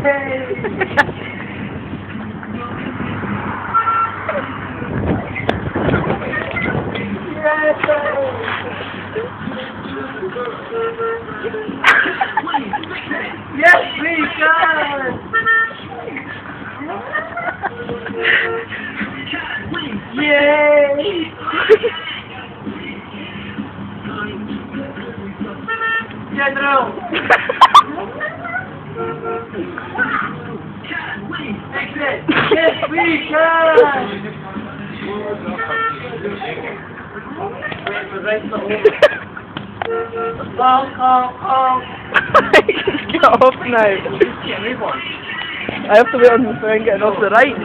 Yes, we can! Yay! General! Exit! Yes, we can! Honk. Get off now. I have to wait on the phone getting off the right.